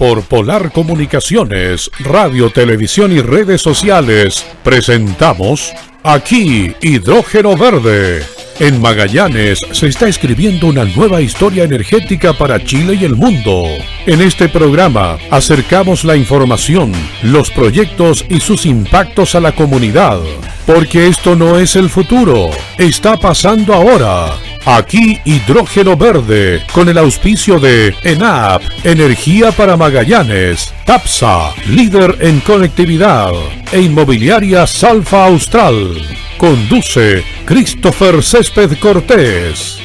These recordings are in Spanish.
Por Polar Comunicaciones, Radio, Televisión y Redes Sociales, presentamos Aquí Hidrógeno Verde. En Magallanes se está escribiendo una nueva historia energética para Chile y el mundo. En este programa acercamos la información, los proyectos y sus impactos a la comunidad. Porque esto no es el futuro, está pasando ahora. Aquí Hidrógeno Verde, con el auspicio de ENAP, Energía para Magallanes, TAPSA, líder en conectividad, e Inmobiliaria Salfa Austral. Conduce Christopher Césped Cortés.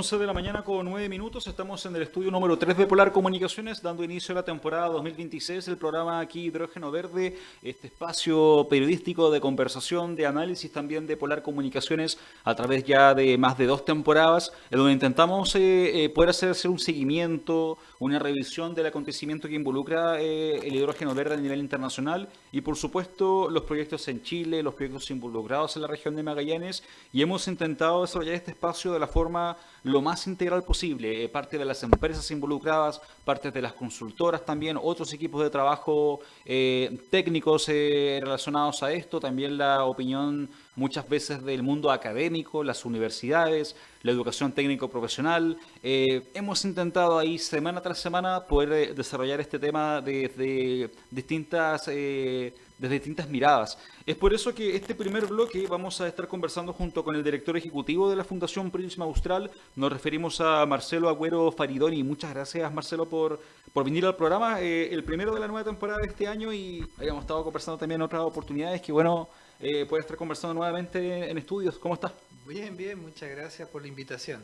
De la mañana con 9 minutos, estamos en el estudio número 3 de Polar Comunicaciones, dando inicio a la temporada 2026, el programa Aquí Hidrógeno Verde, este espacio periodístico de conversación, de análisis también de Polar Comunicaciones a través ya de más de 2 temporadas, en donde intentamos poder hacer un seguimiento, una revisión del acontecimiento que involucra el hidrógeno verde a nivel internacional y por supuesto los proyectos en Chile, los proyectos involucrados en la región de Magallanes, y hemos intentado desarrollar este espacio de la forma lo más integral posible, parte de las empresas involucradas, parte de las consultoras también, otros equipos de trabajo técnicos relacionados a esto, también la opinión muchas veces del mundo académico, las universidades, la educación técnico-profesional. Hemos intentado ahí semana tras semana poder desarrollar este tema desde distintas miradas. Es por eso que este primer bloque vamos a estar conversando junto con el director ejecutivo de la Fundación Prisma Austral. Nos referimos a Marcelo Agüero Faridoni. Muchas gracias, Marcelo, por venir al programa. El primero de la nueva temporada de este año, y habíamos estado conversando también en otras oportunidades. Que bueno, puede estar conversando nuevamente en estudios. ¿Cómo estás? Bien, bien, muchas gracias por la invitación.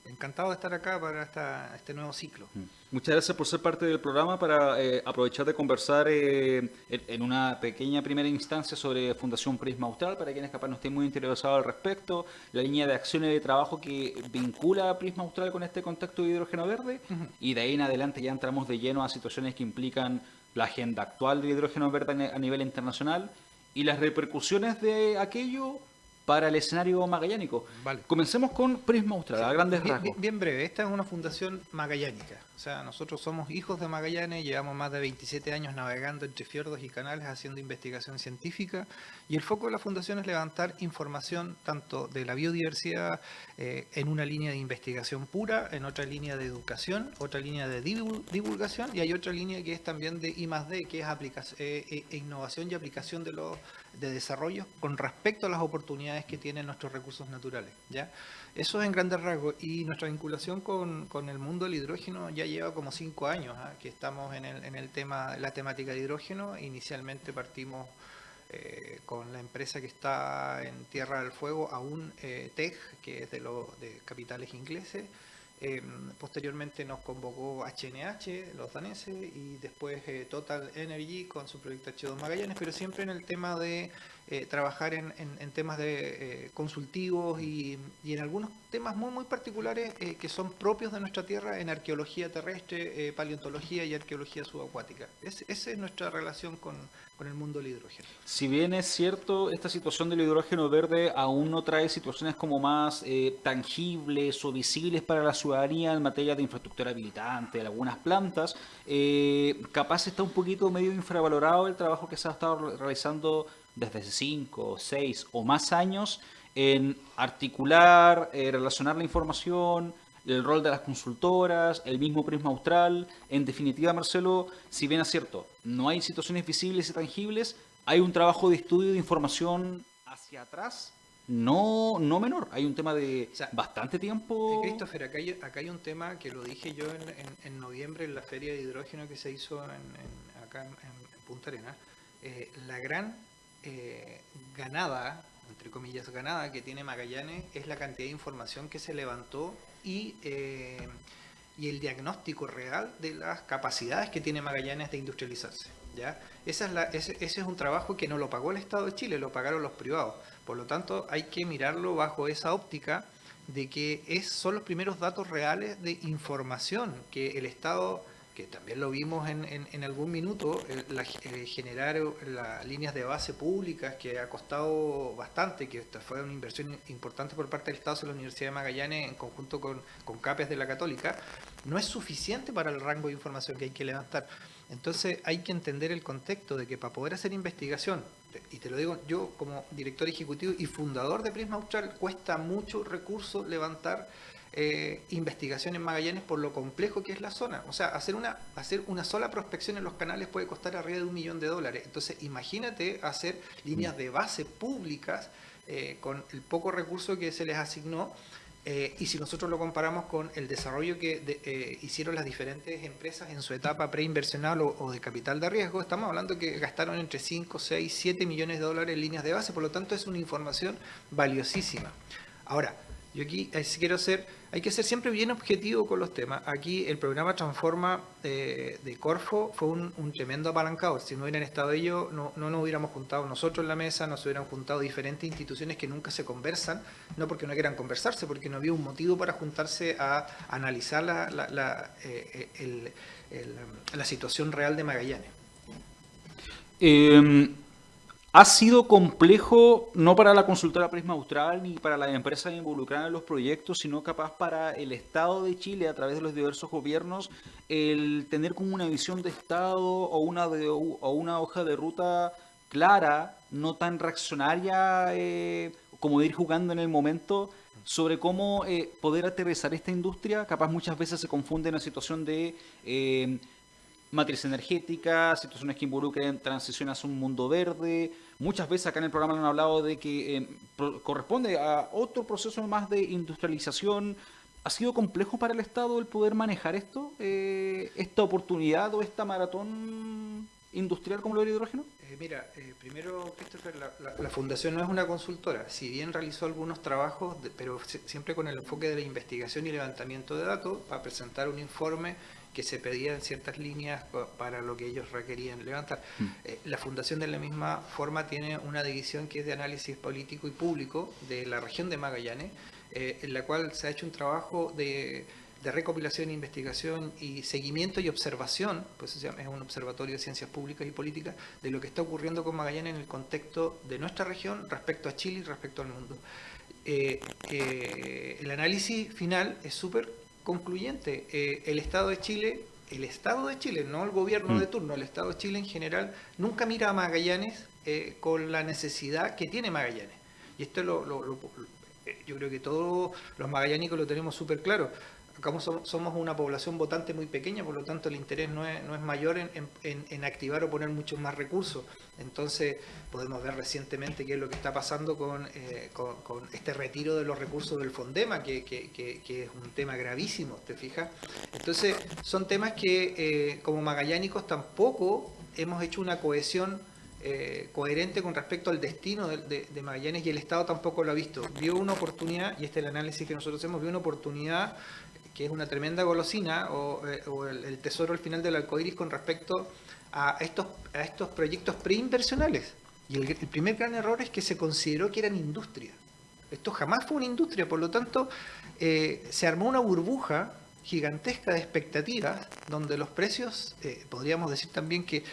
Encantado de estar acá para este nuevo ciclo. Muchas gracias por ser parte del programa, para aprovechar de conversar en una pequeña primera instancia sobre Fundación Prisma Austral, para quienes capaz no estén muy interesados al respecto, la línea de acciones y de trabajo que vincula a Prisma Austral con este contexto de hidrógeno verde, y de ahí en adelante ya entramos de lleno a situaciones que implican la agenda actual de hidrógeno verde a nivel internacional y las repercusiones de aquello para el escenario magallánico. Vale. Comencemos con Prisma Austral, a grandes rasgos. Bien breve, esta es una fundación magallánica. O sea, nosotros somos hijos de Magallanes, llevamos más de 27 años navegando entre fiordos y canales haciendo investigación científica, y el foco de la fundación es levantar información tanto de la biodiversidad en una línea de investigación pura, en otra línea de educación, otra línea de divulgación, y hay otra línea que es también de I+D, que es innovación y aplicación de desarrollo con respecto a las oportunidades que tienen nuestros recursos naturales, ¿ya? Eso es en grandes rasgos, y nuestra vinculación con el mundo del hidrógeno ya lleva como 5 años, que estamos en el tema, la temática de hidrógeno. Inicialmente partimos con la empresa que está en Tierra del Fuego, aún TEG, que es de capitales ingleses. Posteriormente nos convocó HNH, los daneses, y después Total Energy con su proyecto H2 Magallanes, pero siempre en el tema de trabajar en temas de consultivos y en algunos temas muy muy particulares que son propios de nuestra tierra, en arqueología terrestre, paleontología y arqueología subacuática. Esa es nuestra relación con el mundo del hidrógeno. Si bien es cierto, esta situación del hidrógeno verde aún no trae situaciones como más tangibles o visibles para la ciudadanía en materia de infraestructura habilitante, de algunas plantas, capaz está un poquito medio infravalorado el trabajo que se ha estado realizando desde hace 5, 6 o más años en articular, relacionar la información, el rol de las consultoras, el mismo Prisma Austral. En definitiva, Marcelo, si bien es cierto, no hay situaciones visibles y tangibles, hay un trabajo de estudio de información hacia atrás no menor. Hay un tema de bastante tiempo. Christopher, acá hay un tema que lo dije yo en noviembre en la feria de hidrógeno que se hizo acá en Punta Arenas. La gran ganada, entre comillas ganada, que tiene Magallanes es la cantidad de información que se levantó y el diagnóstico real de las capacidades que tiene Magallanes de industrializarse, ¿ya? Ese es un trabajo que no lo pagó el Estado de Chile, lo pagaron los privados. Por lo tanto, hay que mirarlo bajo esa óptica de que son los primeros datos reales de información que el Estado, que también lo vimos en algún minuto, generar las líneas de base públicas, que ha costado bastante, que esta fue una inversión importante por parte del Estado hacia la Universidad de Magallanes en conjunto con CAPES de la Católica, no es suficiente para el rango de información que hay que levantar. Entonces hay que entender el contexto de que para poder hacer investigación, y te lo digo yo como director ejecutivo y fundador de Prisma Austral, cuesta mucho recursos levantar investigación en Magallanes por lo complejo que es la zona. O sea, hacer una sola prospección en los canales puede costar arriba de $1 millón. Entonces imagínate hacer líneas de base públicas con el poco recurso que se les asignó. Y si nosotros lo comparamos con el desarrollo que hicieron las diferentes empresas en su etapa preinversional o de capital de riesgo, estamos hablando que gastaron entre 5, 6, 7 millones de dólares en líneas de base, por lo tanto es una información valiosísima. Ahora, yo aquí hay que ser siempre bien objetivo con los temas. Aquí el programa Transforma de Corfo fue un tremendo apalancador. Si no hubieran estado ellos, no nos hubiéramos juntado nosotros en la mesa, no se hubieran juntado diferentes instituciones que nunca se conversan, no porque no quieran conversarse, porque no había un motivo para juntarse a analizar la situación real de Magallanes. Ha sido complejo, no para la consultora Prisma Austral ni para las empresas involucradas en los proyectos, sino capaz para el Estado de Chile, a través de los diversos gobiernos, el tener como una visión de Estado o una hoja de ruta clara, no tan reaccionaria como de ir jugando en el momento, sobre cómo poder aterrizar esta industria. Capaz muchas veces se confunde en la situación de matriz energética, situaciones que involucren transición hacia un mundo verde. Muchas veces acá en el programa han hablado de que corresponde a otro proceso más de industrialización. ¿Ha sido complejo para el Estado el poder manejar esto, esta oportunidad o esta maratón industrial como lo del hidrógeno? Primero, Christopher, la Fundación no es una consultora. Si bien realizó algunos trabajos, pero siempre con el enfoque de la investigación y levantamiento de datos, para presentar un informe que se pedía en ciertas líneas para lo que ellos requerían levantar. La Fundación de la misma forma tiene una división que es de análisis político y público de la región de Magallanes, en la cual se ha hecho un trabajo de recopilación, investigación y seguimiento y observación, pues es un observatorio de ciencias públicas y políticas, de lo que está ocurriendo con Magallanes en el contexto de nuestra región respecto a Chile y respecto al mundo. El análisis final es súper concluyente. El Estado de Chile, no el gobierno de turno, el Estado de Chile en general, nunca mira a Magallanes con la necesidad que tiene Magallanes. Y esto yo creo que todos los magallánicos lo tenemos súper claro. Acá somos una población votante muy pequeña, por lo tanto el interés no es mayor en activar o poner muchos más recursos. Entonces podemos ver recientemente qué es lo que está pasando con este retiro de los recursos del Fondema, que es un tema gravísimo, ¿te fijas? Entonces son temas que como magallánicos tampoco hemos hecho una cohesión coherente con respecto al destino de Magallanes, y el Estado tampoco lo ha visto. Vio una oportunidad, y este es el análisis que nosotros hacemos, vio una oportunidad que es una tremenda golosina o el tesoro al final del arcoíris con respecto a estos proyectos preinversionales. Y el primer gran error es que se consideró que eran industria. Esto jamás fue una industria, por lo tanto se armó una burbuja gigantesca de expectativas donde los precios, podríamos decir también que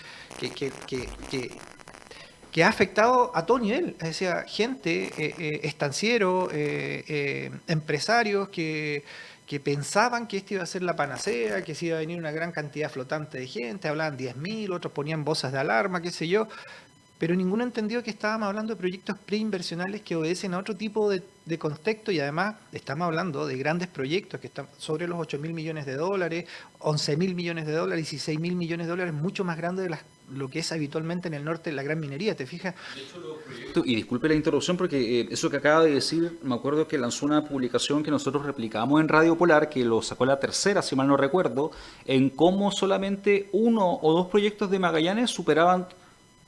ha afectado a todo nivel, es decir, gente, estancieros, empresarios que pensaban que esto iba a ser la panacea, que se iba a venir una gran cantidad flotante de gente, hablaban 10.000, otros ponían voces de alarma, qué sé yo, pero ninguno entendió que estábamos hablando de proyectos preinversionales que obedecen a otro tipo de contexto, y además estamos hablando de grandes proyectos que están sobre los $8.000 millones, $11.000 millones, $16.000 millones, mucho más grandes de lo que es habitualmente en el norte la gran minería, ¿te fijas? De hecho, los proyectos, y disculpe la interrupción porque eso que acaba de decir, me acuerdo que lanzó una publicación que nosotros replicamos en Radio Polar, que lo sacó la tercera, si mal no recuerdo, en cómo solamente 1 o 2 proyectos de Magallanes superaban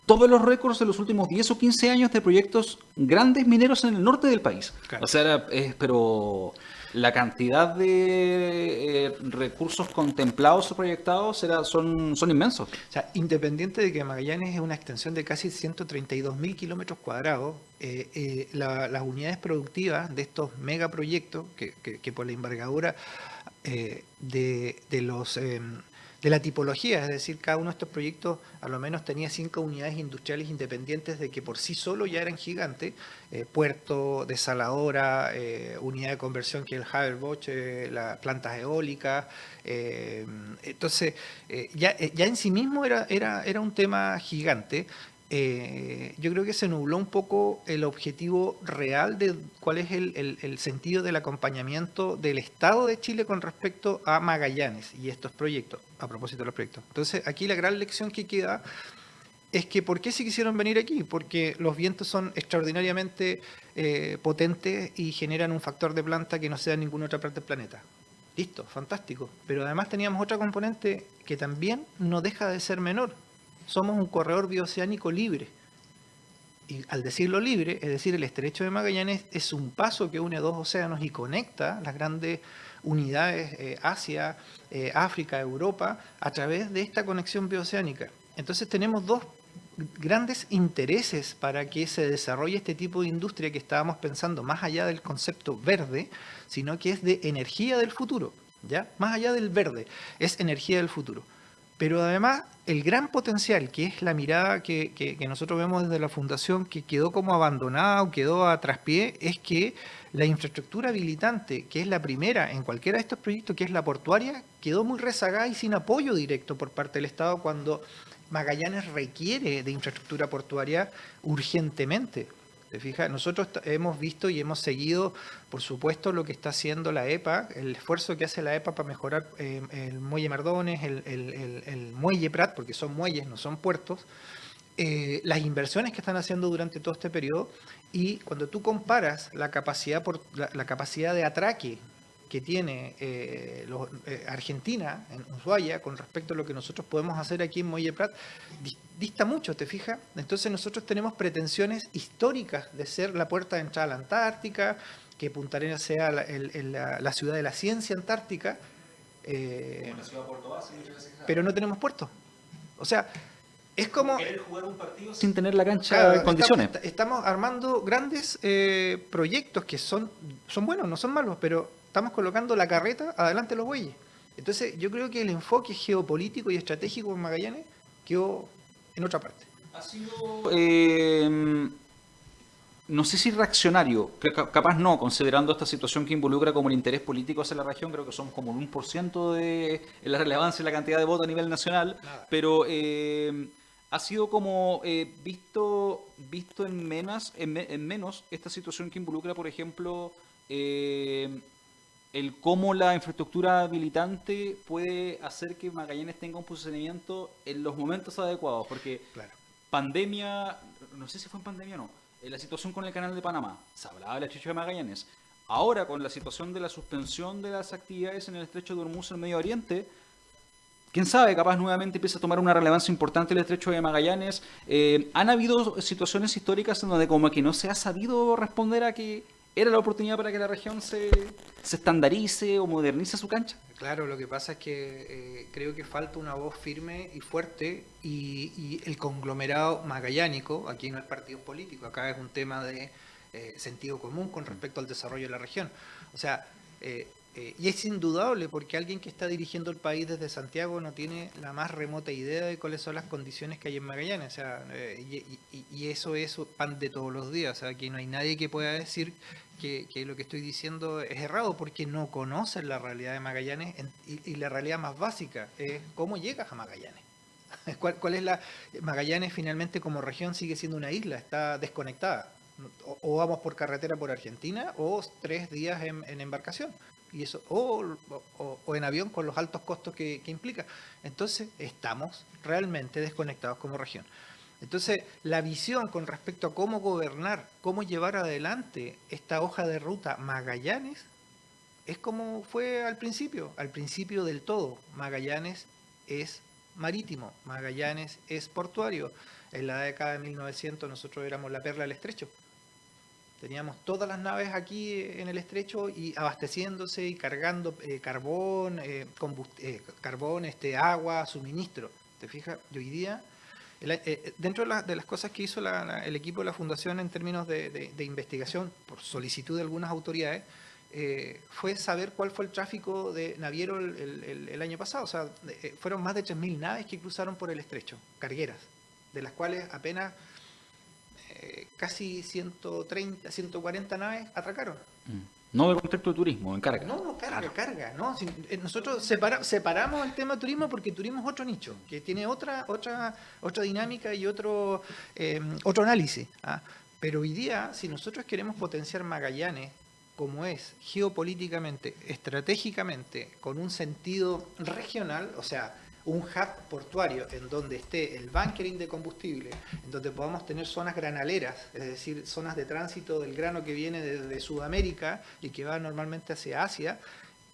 todos los récords de los últimos 10 o 15 años de proyectos grandes mineros en el norte del país. Claro. O sea, pero la cantidad de recursos contemplados o proyectados son inmensos. O sea, independiente de que Magallanes es una extensión de casi 132.000 kilómetros cuadrados, las unidades productivas de estos megaproyectos, que por la envergadura de la tipología, es decir, cada uno de estos proyectos a lo menos tenía 5 unidades industriales independientes de que por sí solo ya eran gigantes, puerto, desaladora, unidad de conversión que es el Haber-Bosch, las plantas eólicas, entonces ya en sí mismo era un tema gigante. Yo creo que se nubló un poco el objetivo real de cuál es el sentido del acompañamiento del Estado de Chile con respecto a Magallanes y estos proyectos, a propósito de los proyectos. Entonces, aquí la gran lección que queda es que ¿por qué se quisieron venir aquí? Porque los vientos son extraordinariamente potentes y generan un factor de planta que no sea en ninguna otra parte del planeta. Listo, fantástico. Pero además teníamos otra componente que también no deja de ser menor. Somos un corredor bioceánico libre. Y al decirlo libre, es decir, el estrecho de Magallanes es un paso que une dos océanos y conecta las grandes unidades Asia, África, Europa, a través de esta conexión bioceánica. Entonces tenemos dos grandes intereses para que se desarrolle este tipo de industria que estábamos pensando más allá del concepto verde, sino que es de energía del futuro, ¿ya? Más allá del verde, es energía del futuro. Pero además, el gran potencial, que es la mirada que nosotros vemos desde la Fundación, que quedó como abandonada o quedó a traspié, es que la infraestructura habilitante, que es la primera en cualquiera de estos proyectos, que es la portuaria, quedó muy rezagada y sin apoyo directo por parte del Estado cuando Magallanes requiere de infraestructura portuaria urgentemente. ¿Te fijas? Nosotros hemos visto y hemos seguido, por supuesto, lo que está haciendo la EPA, el esfuerzo que hace la EPA para mejorar el muelle Mardones, el muelle Prat, porque son muelles, no son puertos, las inversiones que están haciendo durante todo este periodo, y cuando tú comparas la capacidad de atraque que tiene Argentina en Ushuaia con respecto a lo que nosotros podemos hacer aquí en Muelle Prat, dista mucho, ¿te fijas? Entonces nosotros tenemos pretensiones históricas de ser la puerta de entrada a la Antártica, que Punta Arenas sea la ciudad de la ciencia antártica, Como la ciudad de Puerto Base, pero no tenemos puerto. O sea, es como querer jugar un partido sin tener la cancha en condiciones. Estamos armando grandes proyectos que son buenos, no son malos, pero estamos colocando la carreta adelante de los bueyes. Entonces, yo creo que el enfoque geopolítico y estratégico en Magallanes quedó en otra parte. Ha sido, no sé si reaccionario, capaz no, considerando esta situación que involucra como el interés político hacia la región, creo que somos como un 1% de la relevancia y la cantidad de votos a nivel nacional, Nada. pero ha sido como visto en menos esta situación que involucra, por ejemplo, el cómo la infraestructura habilitante puede hacer que Magallanes tenga un posicionamiento en los momentos adecuados, porque Claro. pandemia, no sé si fue en pandemia o no, la situación con el canal de Panamá, se hablaba del estrecho de Magallanes. Ahora, con la situación de la suspensión de las actividades en el estrecho de Hormuz en Medio Oriente, quién sabe, capaz nuevamente empieza a tomar una relevancia importante el estrecho de Magallanes. Han habido situaciones históricas en donde como que no se ha sabido responder a que era la oportunidad para que la región se estandarice o modernice su cancha. Claro, lo que pasa es que creo que falta una voz firme y fuerte y el conglomerado magallánico, aquí no es partidos políticos, acá es un tema de sentido común con respecto al desarrollo de la región. O sea, y es indudable porque alguien que está dirigiendo el país desde Santiago no tiene la más remota idea de cuáles son las condiciones que hay en Magallanes. O sea, y eso es pan de todos los días. O sea, aquí no hay nadie que pueda decir que lo que estoy diciendo es errado porque no conocen la realidad de Magallanes y la realidad más básica es cómo llegas a Magallanes. ¿Cuál es la... Magallanes finalmente como región sigue siendo una isla, está desconectada. O vamos por carretera por Argentina o 3 días en embarcación. Y eso, o en avión con los altos costos que implica. Entonces, estamos realmente desconectados como región. Entonces, la visión con respecto a cómo gobernar, cómo llevar adelante esta hoja de ruta Magallanes, es como fue al principio del todo. Magallanes es marítimo, Magallanes es portuario. En la década de 1900 nosotros éramos la perla del estrecho. Teníamos todas las naves aquí en el estrecho y abasteciéndose y cargando carbón, agua, suministro. ¿Te fijas? Y hoy día, dentro de las cosas que hizo el equipo de la Fundación en términos de investigación, por solicitud de algunas autoridades, fue saber cuál fue el tráfico de naviero el año pasado. O sea, fueron más de 3.000 naves que cruzaron por el estrecho, cargueras, de las cuales apenas casi 130, 140 naves atracaron. No del contexto de turismo, en carga. No, carga. ¿No? Nosotros separamos el tema turismo porque turismo es otro nicho, que tiene otra dinámica y otro análisis. Pero hoy día, si nosotros queremos potenciar Magallanes, como es geopolíticamente, estratégicamente, con un sentido regional, o sea, un hub portuario en donde esté el bunkering de combustible, en donde podamos tener zonas granaleras, es decir, zonas de tránsito del grano que viene desde Sudamérica y que va normalmente hacia Asia,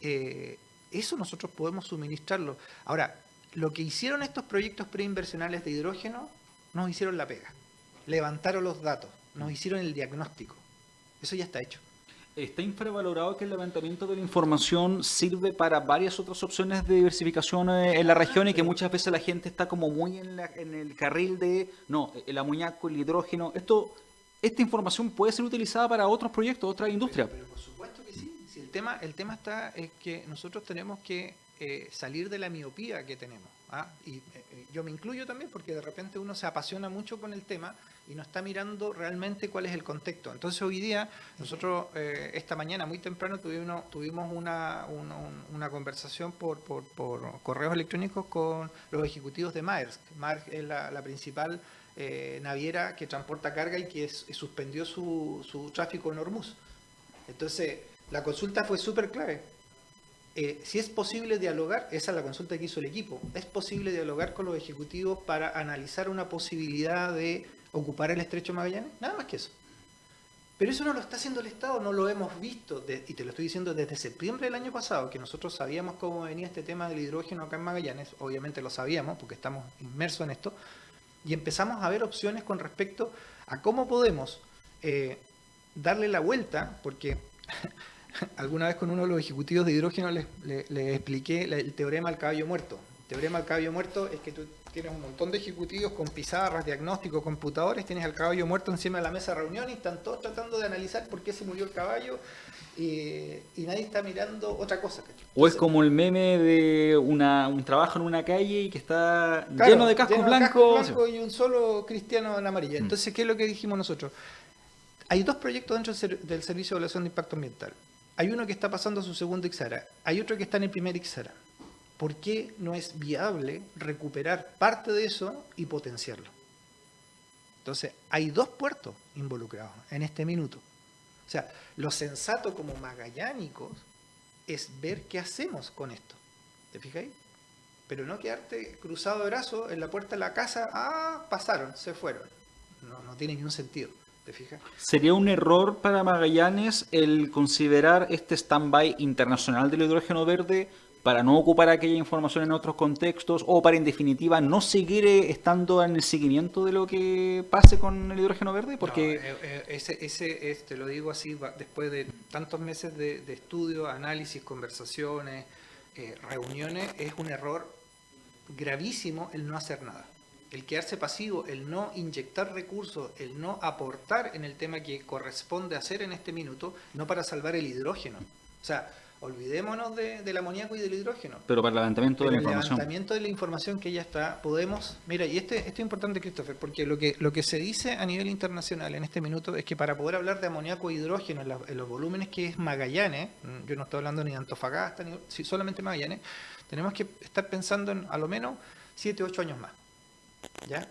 eso nosotros podemos suministrarlo. Ahora, lo que hicieron estos proyectos preinversionales de hidrógeno, nos hicieron la pega, levantaron los datos, nos hicieron el diagnóstico, eso ya está hecho. ¿Está infravalorado que el levantamiento de la información sirve para varias otras opciones de diversificación en la región y que muchas veces la gente está como muy en el carril de, no, el amoníaco, el hidrógeno? ¿Esta información puede ser utilizada para otros proyectos, otras industrias? Pero por supuesto que sí. Si el tema está es que nosotros tenemos que salir de la miopía que tenemos. Y yo me incluyo también porque de repente uno se apasiona mucho con el tema y no está mirando realmente cuál es el contexto. Entonces hoy día nosotros esta mañana muy temprano tuvimos una conversación por correos electrónicos con los ejecutivos de Maersk. Maersk es la principal naviera que transporta carga y que suspendió su tráfico en Hormuz. Entonces la consulta fue súper clave. Si es posible dialogar, esa es la consulta que hizo el equipo, es posible dialogar con los ejecutivos para analizar una posibilidad de ocupar el estrecho de Magallanes, nada más que eso. Pero eso no lo está haciendo el Estado, no lo hemos visto, y te lo estoy diciendo desde septiembre del año pasado, que nosotros sabíamos cómo venía este tema del hidrógeno acá en Magallanes, obviamente lo sabíamos porque estamos inmersos en esto, y empezamos a ver opciones con respecto a cómo podemos darle la vuelta, porque alguna vez con uno de los ejecutivos de hidrógeno les expliqué el teorema del caballo muerto. El teorema del caballo muerto es que tú tienes un montón de ejecutivos con pizarras, diagnósticos, computadores, tienes al caballo muerto encima de la mesa de reunión y están todos tratando de analizar por qué se murió el caballo y nadie está mirando otra cosa. Entonces, o es como el meme de un trabajo en una calle y que está lleno de cascos blancos y un solo cristiano en amarilla. Entonces, ¿qué es lo que dijimos nosotros? Hay dos proyectos dentro del Servicio de Evaluación de Impacto Ambiental. Hay uno que está pasando a su segundo IXARA, hay otro que está en el primer IXARA. ¿Por qué no es viable recuperar parte de eso y potenciarlo? Entonces, hay dos puertos involucrados en este minuto. O sea, lo sensato como magallánicos es ver qué hacemos con esto. ¿Te fijáis? Pero no quedarte cruzado de brazos en la puerta de la casa, pasaron, se fueron. No tiene ningún sentido. ¿Te fijas? ¿Sería un error para Magallanes el considerar este stand-by internacional del hidrógeno verde para no ocupar aquella información en otros contextos o para, en definitiva, no seguir estando en el seguimiento de lo que pase con el hidrógeno verde? Porque te lo digo así, después de tantos meses de estudio, análisis, conversaciones, reuniones, es un error gravísimo el no hacer nada. El quedarse pasivo, el no inyectar recursos, el no aportar en el tema que corresponde hacer en este minuto, no para salvar el hidrógeno. O sea, olvidémonos del amoníaco y del hidrógeno. Pero para el levantamiento de la información. El levantamiento de la información que ya está, podemos... Mira, y esto es importante, Christopher, porque lo que se dice a nivel internacional en este minuto es que para poder hablar de amoníaco e hidrógeno en los volúmenes que es Magallanes, yo no estoy hablando ni de Antofagasta, ni solamente Magallanes, tenemos que estar pensando en a lo menos 7 o 8 años más. ¿Ya?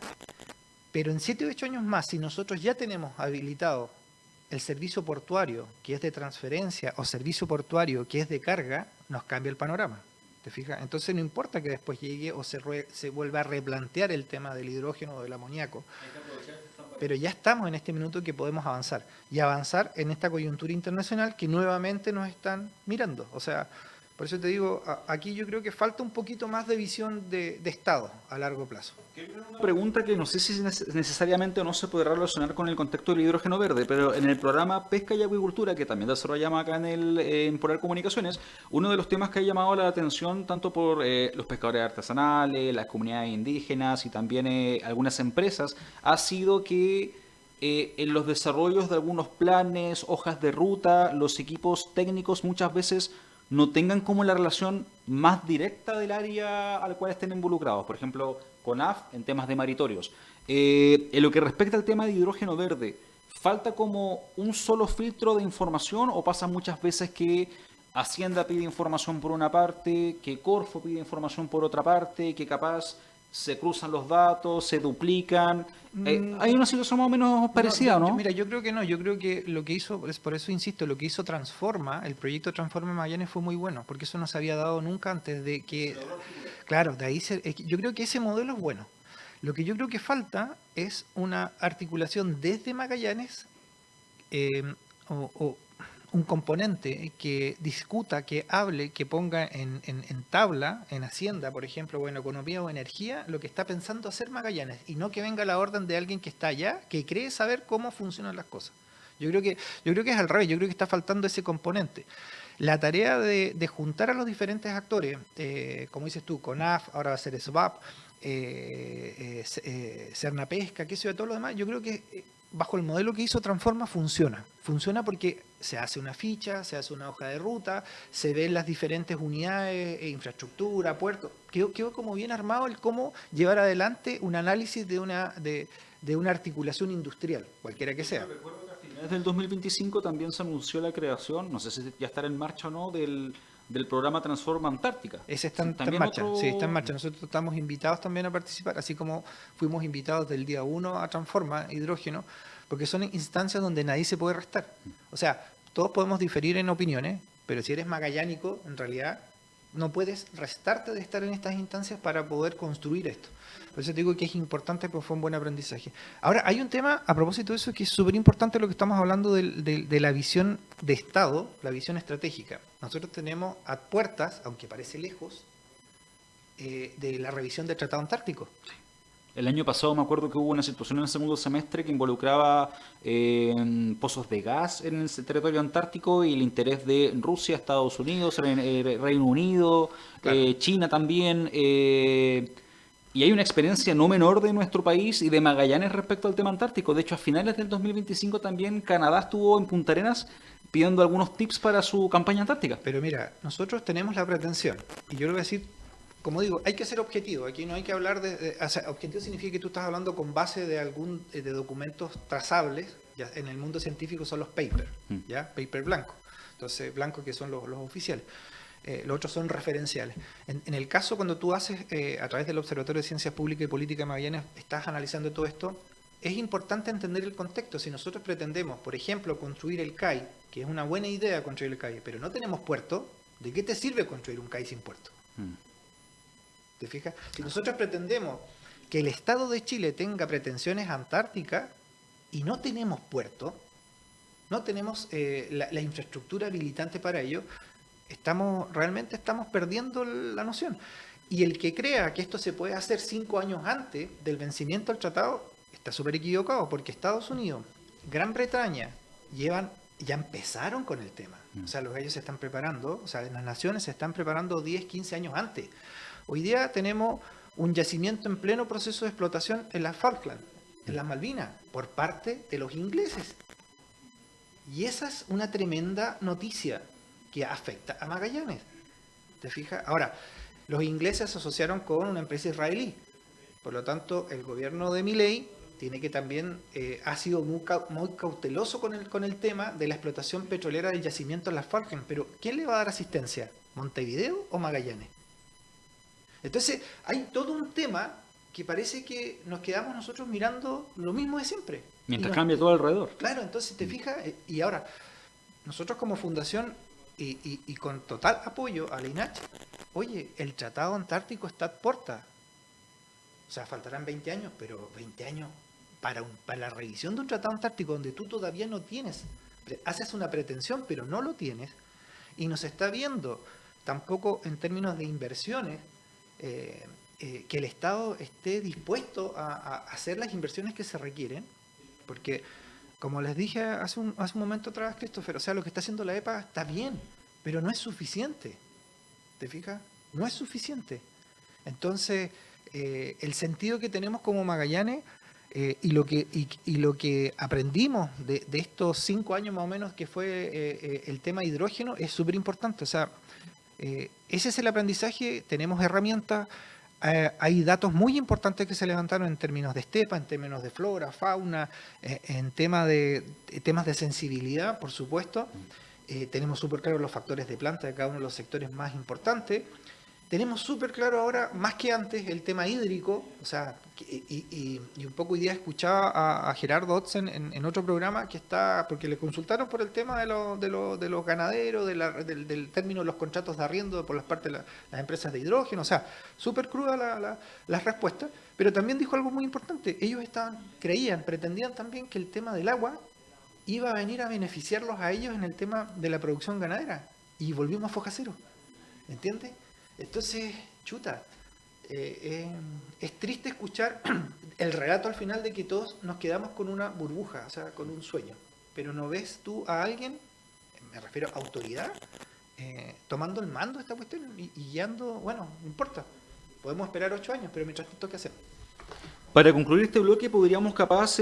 Pero en 7 o 8 años más, si nosotros ya tenemos habilitado el servicio portuario que es de transferencia o servicio portuario que es de carga, nos cambia el panorama. ¿Te fijas? Entonces no importa que después llegue o se vuelva a replantear el tema del hidrógeno o del amoníaco. Pero ya estamos en este minuto que podemos avanzar. Y avanzar en esta coyuntura internacional que nuevamente nos están mirando. O sea, Por eso te digo, aquí yo creo que falta un poquito más de visión de Estado a largo plazo. Una pregunta que no sé si necesariamente o no se podrá relacionar con el contexto del hidrógeno verde, pero en el programa Pesca y Acuicultura, que también desarrollamos acá en Polar Comunicaciones, uno de los temas que ha llamado la atención tanto por los pescadores artesanales, las comunidades indígenas y también algunas empresas, ha sido que en los desarrollos de algunos planes, hojas de ruta, los equipos técnicos muchas veces no tengan como la relación más directa del área al cual estén involucrados. Por ejemplo, CONAF en temas de maritorios. En lo que respecta al tema de hidrógeno verde, ¿falta como un solo filtro de información o pasa muchas veces que Hacienda pide información por una parte, que Corfo pide información por otra parte, que capaz se cruzan los datos, se duplican? Hay una situación más o menos parecida, ¿no? Mira, yo creo que no, yo creo que lo que hizo, por eso insisto, lo que hizo Transforma, el proyecto Transforma Magallanes fue muy bueno, porque eso no se había dado nunca antes de que... Claro, de ahí yo creo que ese modelo es bueno. Lo que yo creo que falta es una articulación desde Magallanes o un componente que discuta, que hable, que ponga en tabla, en Hacienda, por ejemplo, o en Economía o Energía, lo que está pensando hacer Magallanes, y no que venga la orden de alguien que está allá, que cree saber cómo funcionan las cosas. Yo creo que es al revés, yo creo que está faltando ese componente. La tarea de juntar a los diferentes actores, como dices tú, CONAF, ahora va a ser SVAP, Serna Pesca, qué sé yo, todo lo demás, yo creo que bajo el modelo que hizo Transforma funciona. Funciona porque se hace una ficha, se hace una hoja de ruta, se ven las diferentes unidades, infraestructura, puertos. Quedó como bien armado el cómo llevar adelante un análisis de una articulación industrial, cualquiera que sea. Recuerdo que a finales del 2025 también se anunció la creación, no sé si ya estará en marcha o no, del programa Transforma Antártica. Ese está en marcha, sí, está en marcha. Nosotros estamos invitados también a participar, así como fuimos invitados del día 1 a Transforma Hidrógeno, porque son instancias donde nadie se puede restar. O sea, todos podemos diferir en opiniones, pero si eres magallánico, en realidad no puedes restarte de estar en estas instancias para poder construir esto. Por eso te digo que es importante, porque fue un buen aprendizaje. Ahora, hay un tema, a propósito de eso, que es súper importante, lo que estamos hablando de la visión de Estado, la visión estratégica. Nosotros tenemos a puertas, aunque parece lejos, de la revisión del Tratado Antártico. El año pasado me acuerdo que hubo una situación en el segundo semestre que involucraba pozos de gas en el territorio antártico y el interés de Rusia, Estados Unidos, Reino Unido, claro. China también. Y hay una experiencia no menor de nuestro país y de Magallanes respecto al tema antártico. De hecho, a finales del 2025 también Canadá estuvo en Punta Arenas pidiendo algunos tips para su campaña antártica. Pero mira, nosotros tenemos la pretensión, y yo lo voy a decir, como digo, hay que ser objetivo. Aquí no hay que hablar o sea, objetivo significa que tú estás hablando con base de documentos trazables. Ya en el mundo científico son los papers, ¿ya? Paper blanco. Entonces, blanco que son los oficiales. Los otros son referenciales. En el caso, cuando tú haces, a través del Observatorio de Ciencias Públicas y Política de Magallanes, estás analizando todo esto, es importante entender el contexto. Si nosotros pretendemos, por ejemplo, construir el CAI, que es una buena idea construir el CAI, pero no tenemos puerto, ¿de qué te sirve construir un CAI sin puerto? ¿Te fijas? Si nosotros pretendemos que el Estado de Chile tenga pretensiones antárticas y no tenemos puerto, no tenemos la infraestructura habilitante para ello, realmente estamos perdiendo la noción. Y el que crea que esto se puede hacer 5 años antes del vencimiento del tratado está súper equivocado, porque Estados Unidos, Gran Bretaña, ya empezaron con el tema. O sea, los gallos se están preparando, o sea, las naciones se están preparando 10, 15 años antes. Hoy día tenemos un yacimiento en pleno proceso de explotación en las Falkland, en las Malvinas, por parte de los ingleses. Y esa es una tremenda noticia que afecta a Magallanes. ¿Te fijas? Ahora, los ingleses se asociaron con una empresa israelí. Por lo tanto, el gobierno de Milei tiene que también ha sido muy cauteloso con el tema de la explotación petrolera del yacimiento en las Falkland. Pero, ¿quién le va a dar asistencia? ¿Montevideo o Magallanes? Entonces, hay todo un tema que parece que nos quedamos nosotros mirando lo mismo de siempre. Mientras cambia todo alrededor. Claro, entonces te fijas, y ahora, nosotros como fundación y con total apoyo a la INACH, oye, el Tratado Antártico está a puerta. O sea, faltarán 20 años, pero 20 años para la revisión de un Tratado Antártico donde tú todavía no tienes, haces una pretensión, pero no lo tienes, y nos está viendo tampoco en términos de inversiones, que el Estado esté dispuesto a hacer las inversiones que se requieren, porque, como les dije hace un momento atrás, Christopher, o sea, lo que está haciendo la EPA está bien, pero no es suficiente. ¿Te fijas? No es suficiente. Entonces, el sentido que tenemos como Magallanes y lo que aprendimos de estos 5 años más o menos que fue el tema hidrógeno es súper importante. O sea, ese es el aprendizaje, tenemos herramientas, hay datos muy importantes que se levantaron en términos de estepa, en términos de flora, fauna, en temas de sensibilidad, por supuesto. Tenemos súper claros los factores de planta de cada uno de los sectores más importantes. Tenemos súper claro ahora, más que antes, el tema hídrico. O sea, y un poco hoy día escuchaba a Gerardo Otzen en otro programa que está, porque le consultaron por el tema de los ganaderos, del término de los contratos de arriendo por las partes de las empresas de hidrógeno. O sea, súper cruda las respuestas. Pero también dijo algo muy importante. Ellos pretendían también que el tema del agua iba a venir a beneficiarlos a ellos en el tema de la producción ganadera. Y volvimos a foja cero. ¿Entiendes? Entonces, chuta, es triste escuchar el relato al final de que todos nos quedamos con una burbuja, o sea, con un sueño. Pero ¿no ves tú a alguien, me refiero a autoridad, tomando el mando de esta cuestión y guiando? Bueno, no importa, podemos esperar 8 años, pero mientras tanto, ¿qué hacemos? Para concluir este bloque, podríamos capaz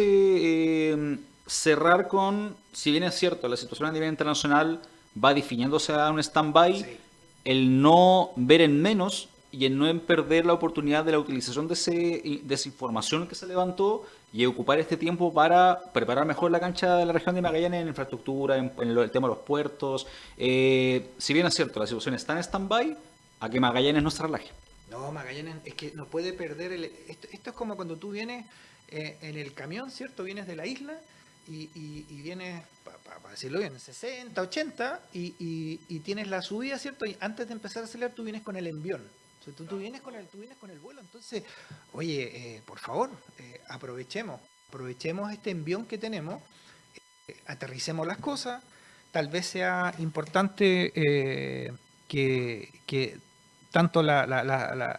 cerrar con, si bien es cierto, la situación a nivel internacional va definiéndose a un stand-by, sí, el no ver en menos y el no perder la oportunidad de la utilización de esa información que se levantó y ocupar este tiempo para preparar mejor la cancha de la región de Magallanes en infraestructura, en el tema de los puertos. Si bien es cierto, la situación está en stand-by, a que Magallanes no se relaje. No, Magallanes es que no puede perder esto es como cuando tú vienes en el camión, ¿cierto? Vienes de la isla y vienes, para decirlo bien, 60, 80 y tienes la subida, ¿cierto? Y antes de empezar a acelerar tú vienes con el envión. O sea, tú vienes con el vuelo. Entonces, oye, por favor, aprovechemos este envión que tenemos, aterricemos las cosas. Tal vez sea importante que tanto la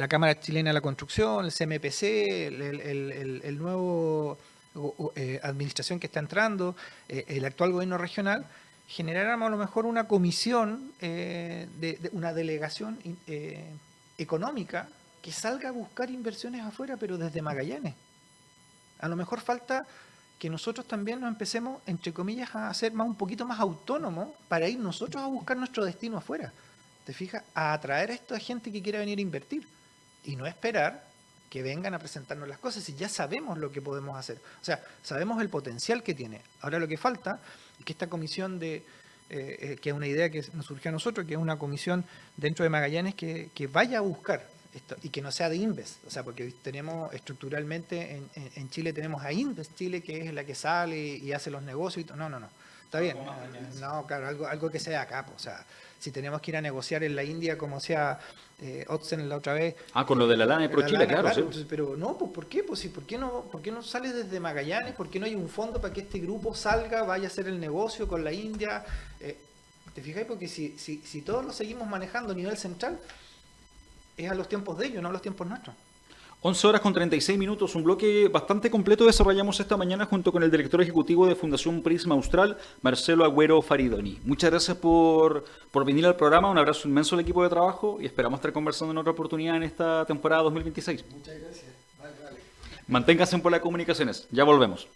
Cámara Chilena de la Construcción, el CMPC, el nuevo administración que está entrando, el actual gobierno regional, generáramos a lo mejor una comisión, una delegación económica que salga a buscar inversiones afuera, pero desde Magallanes. A lo mejor falta que nosotros también nos empecemos, entre comillas, a ser un poquito más autónomos para ir nosotros a buscar nuestro destino afuera. ¿Te fijas? A atraer a esta gente que quiera venir a invertir. Y no esperar que vengan a presentarnos las cosas si ya sabemos lo que podemos hacer. O sea, sabemos el potencial que tiene. Ahora lo que falta es que esta comisión que es una idea que nos surgió a nosotros, que es una comisión dentro de Magallanes que vaya a buscar esto y que no sea de Inves. O sea, porque tenemos estructuralmente en Chile tenemos a Inves Chile, que es la que sale y hace los negocios y todo. No. Está bien. No, claro, algo que sea acá. O sea, si tenemos que ir a negociar en la India como sea Otzen la otra vez. Con lo de la lana de ProChile, claro. Sí. Entonces, pero no, pues ¿por qué? Pues, ¿por qué no sale desde Magallanes? ¿Por qué no hay un fondo para que este grupo salga, vaya a hacer el negocio con la India? ¿Te fijáis? Porque si todos lo seguimos manejando a nivel central, es a los tiempos de ellos, no a los tiempos nuestros. 11 horas con 36 minutos, un bloque bastante completo desarrollamos esta mañana junto con el director ejecutivo de Fundación Prisma Austral, Marcelo Agüero Faridoni. Muchas gracias por venir al programa, un abrazo inmenso al equipo de trabajo y esperamos estar conversando en otra oportunidad en esta temporada 2026. Muchas gracias. Vale. Manténganse por las comunicaciones, ya volvemos.